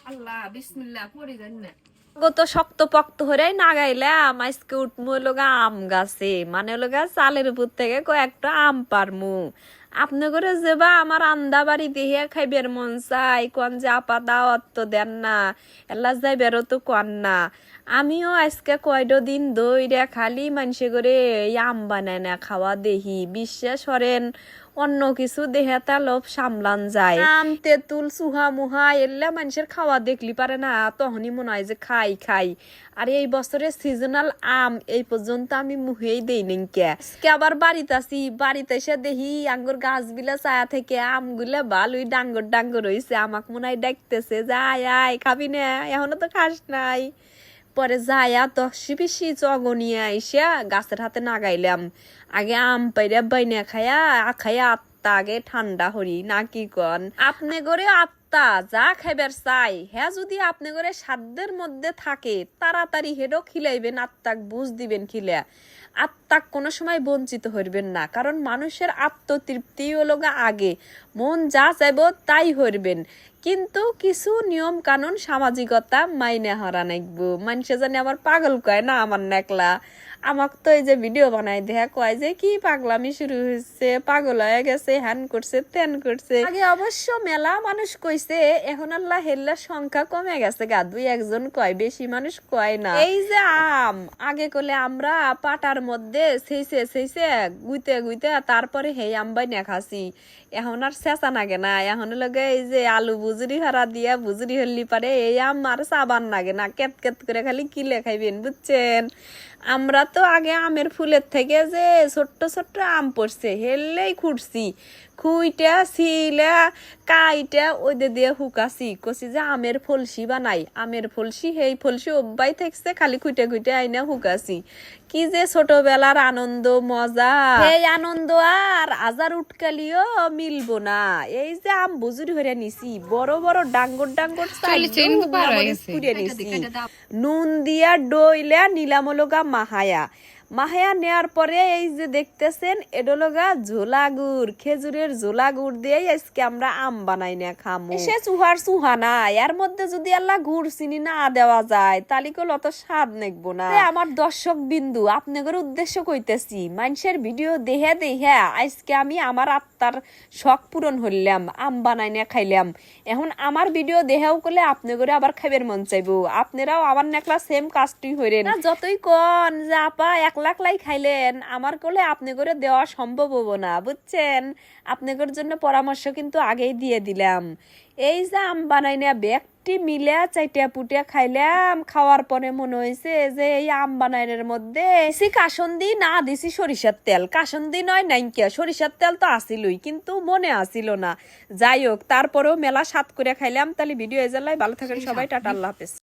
আল্লাহ বিসমিল্লাহ পড়ি যান না। গো তো শক্ত পক্ত হরেই না গাইলাম আজকে উঠমু লগা আম গাছে মানে লগা চালের উপর থেকে কয়েকটা আম পারমু আপনি করে যেবা আমার আন্দা বাড়ি দিয়ে খাইবের মন চাই কোন যে আপা দাওয়াত তো দেন না এল্লা যাই বেরো তো কন না আমিও আজকে কয়টো দিন দইরা খালি মানুষে করে এই আম বানায় না খাওয়া দেহি বিশ্বাস করেন অন্য কিছু দেহে তা লোভ সামলান যায় আম তেঁতুল সুহা মুহা এলে মানুষের খাওয়া দেখলি পারে না তখনই মনে হয় যে খাই খাই আর এই বছরের সিজনাল আম এই পর্যন্ত আমি মুহেই দেই নিকে আজকে আবার বাড়িতে আসি বাড়িতে এসে দেখি আঙ্গুর গাছগুলা ছায়া থেকে আমগুলা ভালোই ডাঙ্গর ডাঙ্গর হইছে আমাক মনে হয় ডাকতেছে যাই আয় খাবি না এখনো তো খাস নাই পরে যায়া 10-20 চগনিয়ে আইসা গাছের হাতে নাগাইলাম আগে আম পাইরা বাইনা খায়া খায়া আত্মা আগে ঠান্ডা হরি না কি কন আপনি করে আত্মা যা খাইবার চাই হ্যাঁ যদি আপনি করে সাধ্যের মধ্যে থাকে তাড়াতাড়ি হেডও খিলাইবেন আত্মাক বুঝ দিবেন খিলা আত্মাক কোনো সময় বঞ্চিত হইবেন না কারণ মানুষের আত্মতৃপ্তি হলো আগে মন যা চাইব তাই হইবেন কিন্তু কিছু নিয়ম কানুন সামাজিকতা মাইনে হারা নাকবো মানুষে জানি আমার পাগল কয় না আমার নেকলা আমাক তো এই যে ভিডিও বানাই দেখা কয় যে কি পাগলামি শুরু হয়েছে পাগল হয়ে গেছে হ্যান করছে তেন করছে আগে অবশ্য মেলা মানুষ কইছে এখন আল্লাহ হেল্লার সংখ্যা কমে গেছে গা 2-1 কয় বেশি মানুষ কয় না এই যে আম আগে কলে আমরা পাটার মধ্যে সেইছে গুইতে গুইতে তারপরে হেই আম বাইনা খাসি এখন আর চেঁচা নাগে না এখন লগে এই যে আলু বুজুরি হারা দিয়া বুজুরি হলি পারে এই আম আর সাবান নাগে না কেত কেত করে খালি কিলে খাইবেন বুঝছেন আমরা তো আগে আমের ফুলের থেকে যে ছোট্ট ছোট্ট আম পড়ছে হেললেই খুঁড়ছি খুইটা ছিলা কাইটা ওই দিয়ে হুকাছি কছি যে আমের ফলসি বানাই আমের ফলসি সেই ফলসি অব্বাই থাকছে খালি খুঁটে খুঁটে আইনা হুকাছি কি যে ছোটবেলার আনন্দ মজা এই আনন্দ আর আজার উটকালিও মিলবো না এই যে আম বুজুরি হইরা নিছি বড় বড় ডাঙ্গর ডাঙ্গর পুড়ে নিছি নুন দিয়া ডইলা নিলামলগা মাহায়া মাহায়া নেয়ার পরে এই যে দেখতেছেন এডলগা ঝোলা গুড় খেজুরের ঝোলা গুড় দিয়ে আজকে আমরা আম বানাই না খামু সে চুহার চুহা না এর মধ্যে যদি আল্লাহ গুড় চিনি না দেওয়া যায় তাহলে কল অত স্বাদ নেকবো না আমার দর্শক বিন্দু আপনাদের উদ্দেশ্য কইতেছি মানুষের ভিডিও দেহে দেহে আজকে আমি আমার আত্মার শখ পূরণ হইলাম আম বানাই না খাইলাম এখন আমার ভিডিও দেহেও করলে আপনাদের আবার খাইবের মন চাইবো আপনারাও আমার নেকলা সেম কাজটি হইরেন না যতই কন যে আপা 1 লাখ লাই খাইলেন আমার কোলে আপনি করে দেওয়া সম্ভব হবো না বুঝছেন আপনাদের জন্য পরামর্শ কিন্তু আগেই দিয়ে দিলাম এই যে আম বানাই না ব্যক্তি মিলে চাইটা পুটিয়া খাইলাম খাওয়ার পরে মনে হয়েছে যে এই আম বানাইনের মধ্যে কাসন্দি না দিছি সরিষার তেল কাসন্দি নয় নাইকিয়া সরিষার তেল তো আসিলই কিন্তু মনে আসিল না যাই হোক তারপরেও মেলা স্বাদ করে খাইলাম তাহলে ভিডিও এজালাই ভালো থাকেন সবাই টাটা আল্লাহ হাফেজ।